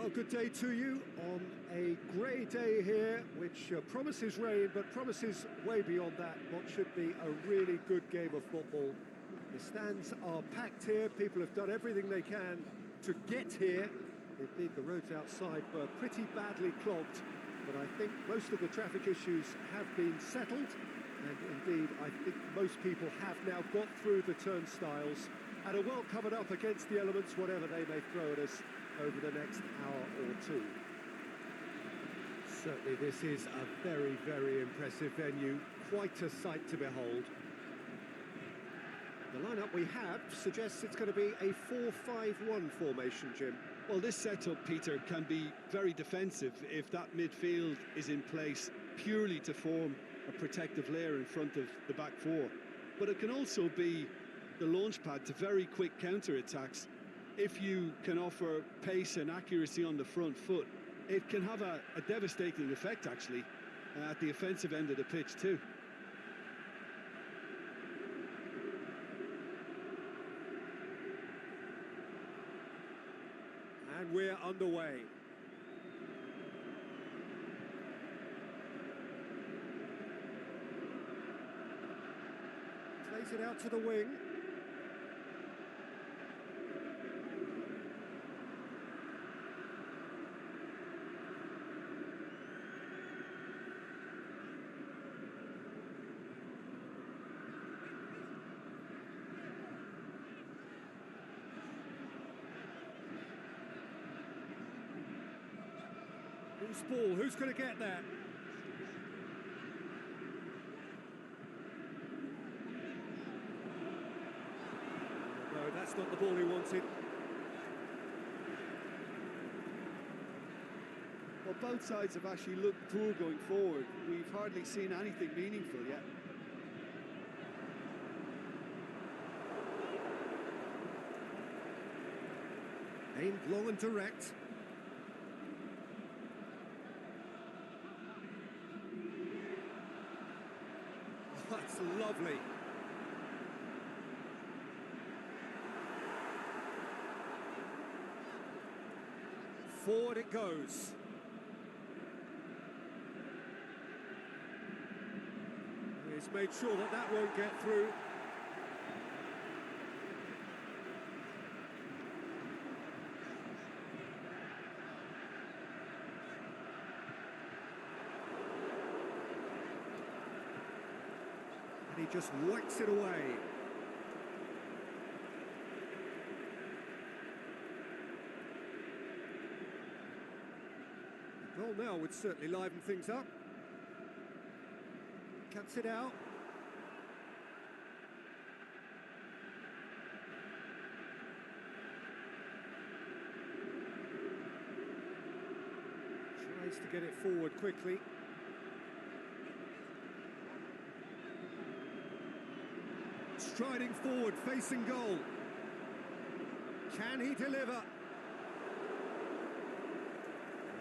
Well, good day to you on a grey day here, which promises rain, but promises way beyond that what should be a really good game of football. The stands are packed here, people have done everything they can to get here. Indeed, the roads outside were pretty badly clogged, but I think most of the traffic issues have been settled, and indeed, I think most people have now got through the turnstiles and are well covered up against the elements, whatever they may throw at us over the next hour or two. Certainly this is a very, very impressive venue, quite a sight to behold. The lineup we have suggests it's going to be a 4-5-1 formation, Jim. Well, this setup, Peter, can be very defensive if that midfield is in place purely to form a protective layer in front of the back four. But it can also be the launchpad to very quick counter-attacks. If you can offer pace and accuracy on the front foot, it can have a devastating effect, actually, at the offensive end of the pitch, too. And we're underway. Plays it out to the wing. Loose ball, who's going to get that? No, that's not the ball he wanted. Well, both sides have actually looked poor going forward. We've hardly seen anything meaningful yet. Aimed long and direct. That's lovely. Forward it goes. He's made sure that that won't get through. He just whacks it away. The goal now would certainly liven things up. Cuts it out. Tries to get it forward quickly. Striding forward, facing goal. Can he deliver?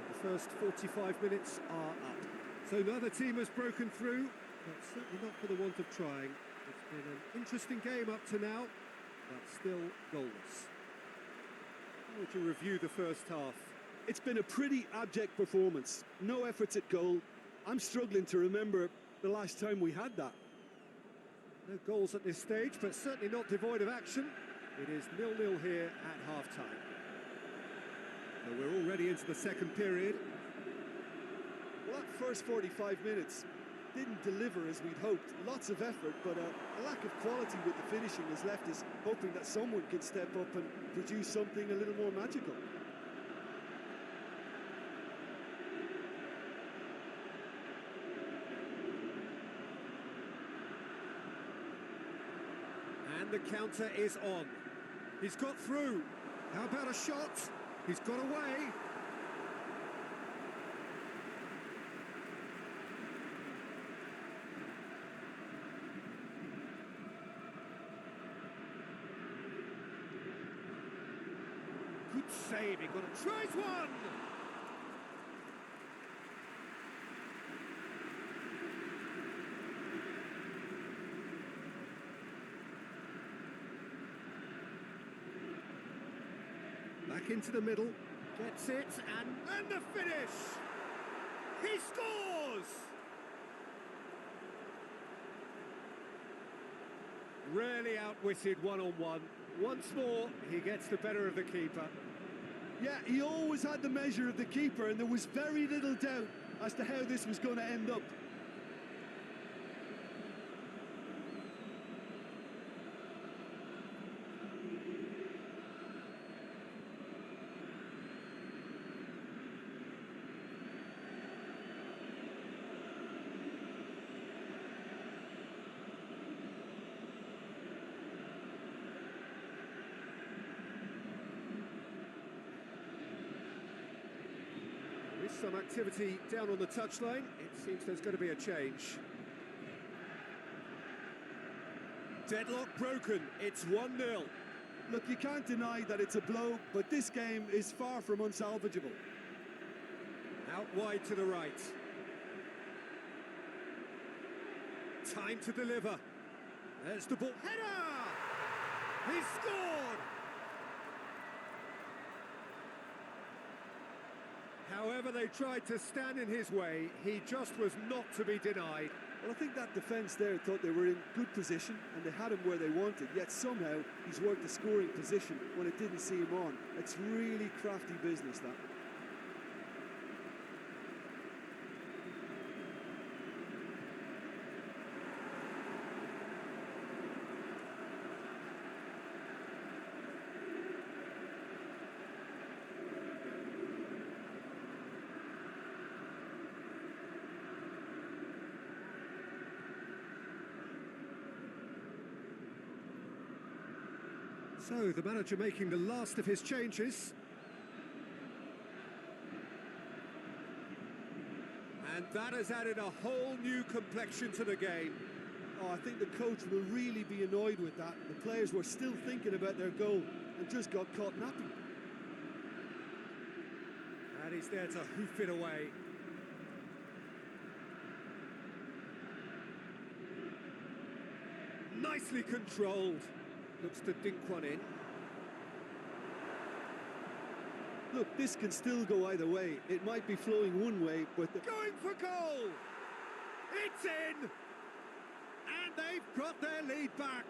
The first 45 minutes are up. So neither team has broken through, but certainly not for the want of trying. It's been an interesting game up to now, but still goalless. How would you review the first half? It's been a pretty abject performance. No efforts at goal. I'm struggling to remember the last time we had that. No goals at this stage, but certainly not devoid of action. It is 0-0 here at half-time. So we're already into the second period. Well, that first 45 minutes didn't deliver as we'd hoped. Lots of effort, but a lack of quality with the finishing has left us hoping that someone could step up and produce something a little more magical. And the counter is on. He's got through. How about a shot? He's got away. Good save. He got a tries one. Back into the middle, Gets it, and the finish! He scores! Rarely outwitted one-on-one. Once more, he gets the better of the keeper. Yeah, he always had the measure of the keeper, and there was very little doubt as to how this was going to end up. Some activity down on the touchline. It seems there's going to be a change. Deadlock broken. It's 1-0. Look, you can't deny that it's a blow, but this game is far from unsalvageable. Out wide to the right. Time to deliver. There's the ball. Header! He scored! However they tried to stand in his way, he just was not to be denied. Well, I think that defence there thought they were in good position and they had him where they wanted, yet somehow he's worked the scoring position when it didn't see him on. It's really crafty business, that. So, the manager making the last of his changes. And that has added a whole new complexion to the game. Oh, I think the coach will really be annoyed with that. The players were still thinking about their goal and just got caught napping. And he's there to hoof it away. Nicely controlled. Looks to dink one in. Look, this can still go either way. It might be flowing one way, but... Going for goal! It's in! And they've got their lead back.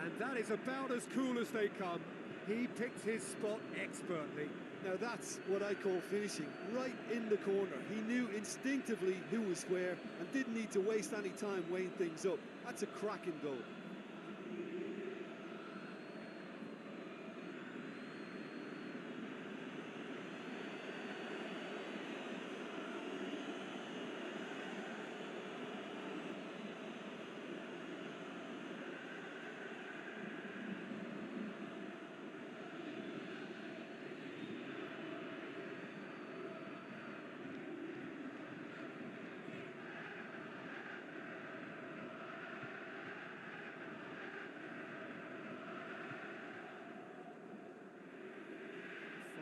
And that is about as cool as they come. He picked his spot expertly. Now that's what I call finishing, right in the corner. He knew instinctively who was where and didn't need to waste any time weighing things up. That's a cracking goal.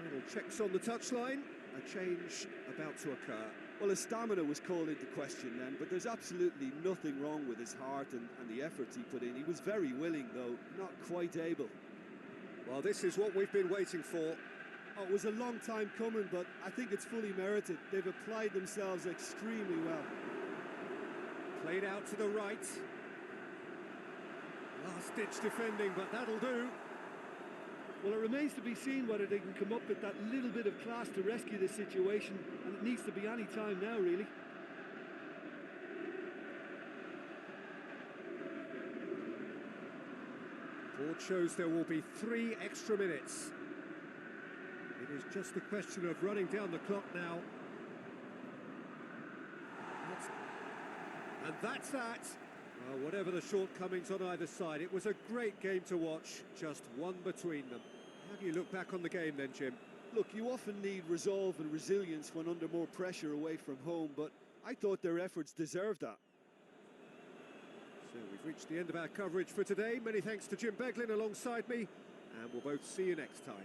Final checks on the touchline. A change about to occur. Well, his stamina was called into question then, but there's absolutely nothing wrong with his heart and the efforts he put in. He was very willing, though, not quite able. Well, this is what we've been waiting for. Oh, it was a long time coming, but I think it's fully merited. They've applied themselves extremely well. Played out to the right. Last-ditch defending, but that'll do. Well, it remains to be seen whether they can come up with that little bit of class to rescue this situation, and it needs to be any time now, really. Board shows there will be 3 extra minutes. It is just a question of running down the clock now. And that's that. Well, whatever the shortcomings on either side, it was a great game to watch, just one between them. How do you look back on the game then, Jim? Look, you often need resolve and resilience when under more pressure away from home, but I thought their efforts deserved that. So we've reached the end of our coverage for today. Many thanks to Jim Beglin alongside me, and we'll both see you next time.